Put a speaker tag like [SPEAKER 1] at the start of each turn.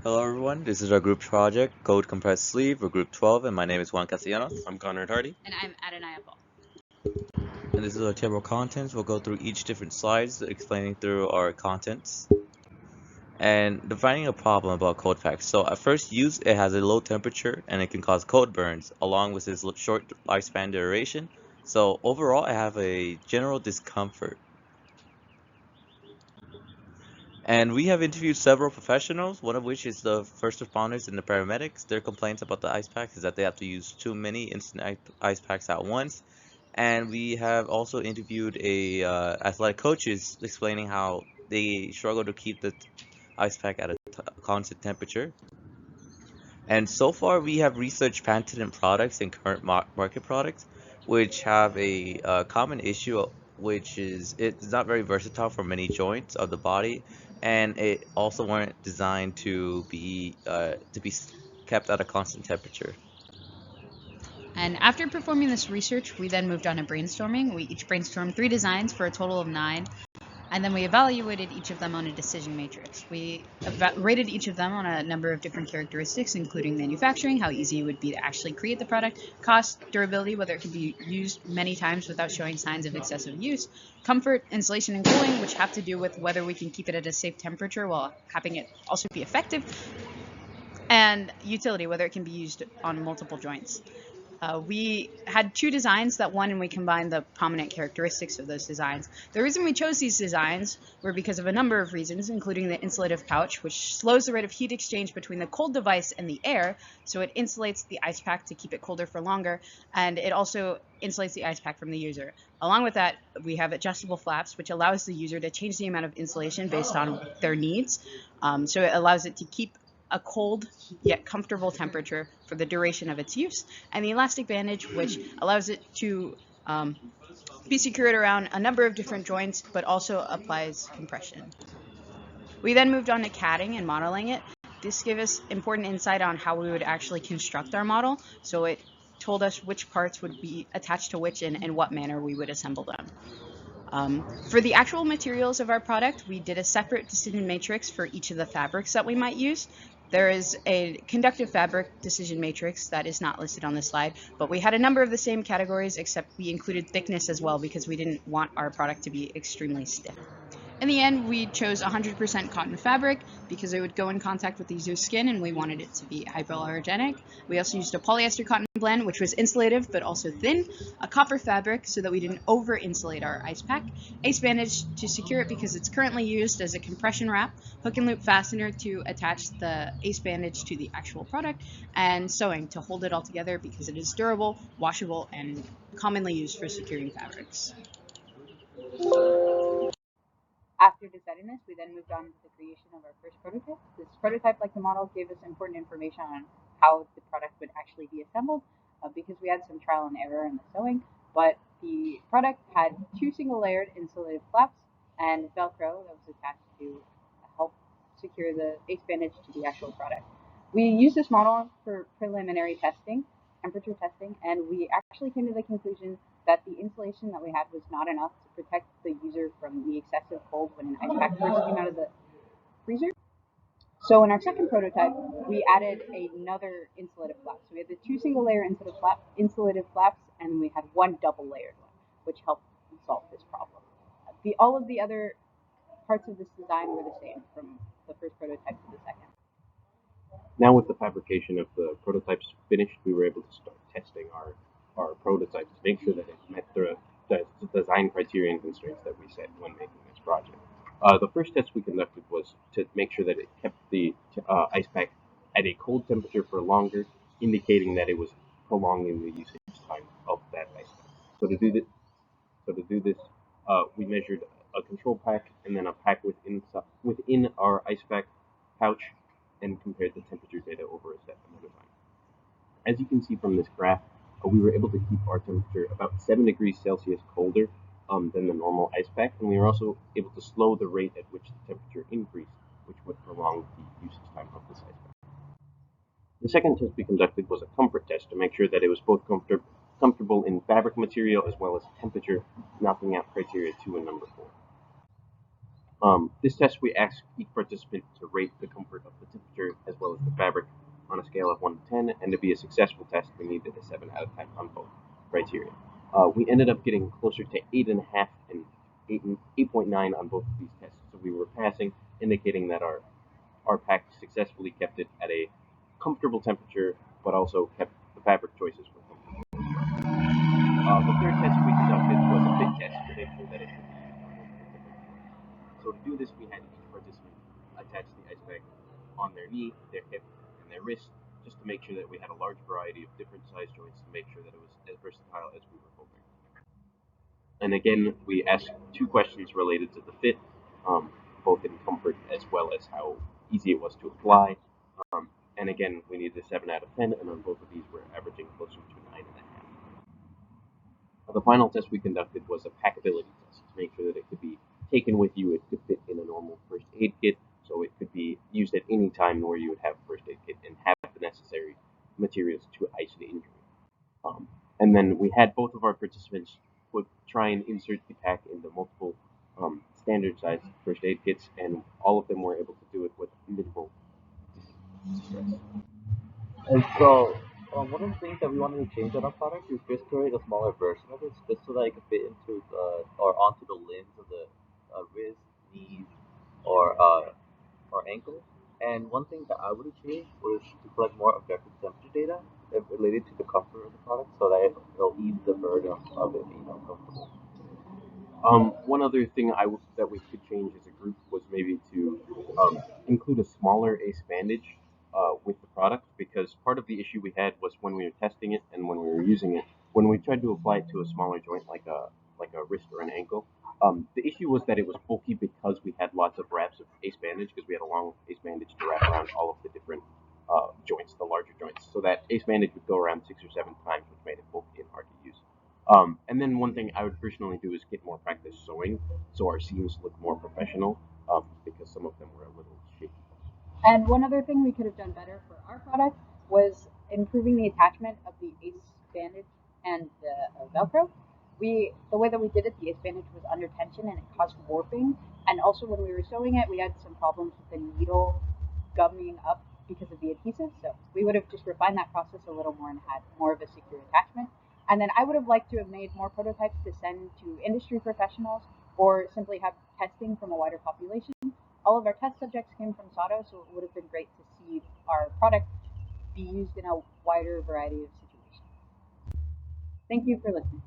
[SPEAKER 1] Hello everyone, this is our group project, Code Compressed Sleeve, or Group 12, and my name is Juan Castellanos.
[SPEAKER 2] I'm Conrad Hardy.
[SPEAKER 3] And I'm Adonai Paul.
[SPEAKER 1] And this is our table of contents. We'll go through each different slides explaining through our contents and defining a problem about code packs. So at first use, it has a low temperature and it can cause code burns along with its short lifespan duration. So overall, I have a general discomfort. And we have interviewed several professionals, one of which is the first responders and the paramedics. Their complaints about the ice packs is that they have to use too many instant ice packs at once. And we have also interviewed a athletic coaches explaining how they struggle to keep the ice pack at a constant temperature. And so far, we have researched patented products and current market products, which have a common issue, which is it's not very versatile for many joints of the body, and it also weren't designed to be kept at a constant temperature.
[SPEAKER 3] And after performing this research, we then moved on to brainstorming. We each brainstormed 3 designs for a total of 9, and then we evaluated each of them on a decision matrix. We rated each of them on a number of different characteristics, including manufacturing, how easy it would be to actually create the product, cost, durability, whether it could be used many times without showing signs of excessive use, comfort, insulation, and cooling, which have to do with whether we can keep it at a safe temperature while having it also be effective, and utility, whether it can be used on multiple joints. We had 2 designs that won, and we combined the prominent characteristics of those designs. The reason we chose these designs were because of a number of reasons, including the insulative pouch, which slows the rate of heat exchange between the cold device and the air, so it insulates the ice pack to keep it colder for longer, and it also insulates the ice pack from the user. Along with that, we have adjustable flaps, which allows the user to change the amount of insulation based on their needs. So it allows it to keep a cold yet comfortable temperature for the duration of its use, and the elastic bandage, which allows it to be secured around a number of different joints, but also applies compression. We then moved on to CADing and modeling it. This gave us important insight on how we would actually construct our model, so it told us which parts would be attached to which and in what manner we would assemble them. For the actual materials of our product, we did a separate decision matrix for each of the fabrics that we might use. There is a conductive fabric decision matrix that is not listed on this slide, but we had a number of the same categories, except we included thickness as well because we didn't want our product to be extremely stiff. In the end, we chose 100% cotton fabric because it would go in contact with the user's skin, and we wanted it to be hypoallergenic. We also used a polyester cotton blend, which was insulative but also thin, a copper fabric so that we didn't over-insulate our ice pack, ace bandage to secure it because it's currently used as a compression wrap, hook and loop fastener to attach the ace bandage to the actual product, and sewing to hold it all together because it is durable, washable, and commonly used for securing fabrics. After deciding this, we then moved on to the creation of our first prototype. This prototype, like the model, gave us important information on how the product would actually be assembled because we had some trial and error in the sewing. But the product had 2 single-layered insulated flaps and Velcro that was attached to help secure the ace bandage to the actual product. We used this model for preliminary testing, temperature testing, and we actually came to the conclusion that the insulation that we had was not enough to protect the user from the excessive cold when an ice pack first came out of the freezer. So in our second prototype, we added another insulative flap. So we had the 2 single-layer insulative flaps, and we had 1 double-layered one, which helped solve this problem. All of the other parts of this design were the same from the first prototype to the second.
[SPEAKER 2] Now, with the fabrication of the prototypes finished, we were able to start testing our prototypes to make sure that it met the design criteria and constraints that we set when making this project. The first test we conducted was to make sure that it kept the ice pack at a cold temperature for longer, indicating that it was prolonging the usage time of that ice pack. So to do this, we measured a control pack and then a pack within our ice pack pouch and compared the temperature data over a set amount of time. As you can see from this graph, we were able to keep our temperature about 7 degrees Celsius colder than the normal ice pack, and we were also able to slow the rate at which the temperature increased, which would prolong the usage time of this ice pack. The second test we conducted was a comfort test to make sure that it was both comfortable in fabric material as well as temperature, knocking out criteria 2 and number 4. This test, we asked each participant to rate the comfort of the temperature as fabric on a scale of 1 to 10, and to be a successful test, we needed a 7 out of 10 on both criteria. We ended up getting closer to 8.5 and 8.9 on both of these tests, so we were passing, indicating that our pack successfully kept it at a comfortable temperature, but also kept the fabric choices were comfortable. The third test we conducted was a fit test to make sure that it could be used on multiple different joints. So to do this, we had each participant attach the ice pack on their knee, their hip, and their wrist, just to make sure that we had a large variety of different size joints to make sure that it was as versatile as we were hoping. And again, we asked two questions related to the fit, both in comfort as well as how easy it was to apply. And again, we needed a 7 out of 10, and on both of these, we're averaging closer to 9.5. The final test we conducted was a packability test to make sure that it could be taken with you. It could fit in a normal first aid kit, so it could be used at any time where you would have a first aid kit and have the necessary materials to ice the injury. And then we had both of our participants try and insert the pack into multiple standard size first aid kits, and all of them were able to do it with minimal distress.
[SPEAKER 4] And so, one of the things that we wanted to change on our product is just create a smaller version of it, just so that it could fit into the or onto the limbs of the wrist, knees, or ankles. And one thing that I would have changed was to collect more objective temperature data related to the comfort of the product, so that it'll ease the burden of it being uncomfortable.
[SPEAKER 2] One other thing that we could change as a group was maybe to include a smaller ace bandage with the product, because part of the issue we had was when we were testing it and when we were using it, when we tried to apply it to a smaller joint like a wrist or an ankle, the issue was that it was bulky because we had lots of wraps of ace bandage, because we had a long ace bandage to wrap around all of the different joints, the larger joints. So that ace bandage would go around 6 or 7 times, which made it bulky and hard to use. And then one thing I would personally do is get more practice sewing, so our seams look more professional, because some of them were a little shaky.
[SPEAKER 3] And one other thing we could have done better for our product was improving the attachment of the ACE bandage and the Velcro. The way that we did it, the ACE bandage was under tension and it caused warping. And also when we were sewing it, we had some problems with the needle gumming up because of the adhesive. So we would have just refined that process a little more and had more of a secure attachment. And then I would have liked to have made more prototypes to send to industry professionals or simply have testing from a wider population. All of our test subjects came from SATO, so it would have been great to see our product be used in a wider variety of situations. Thank you for listening.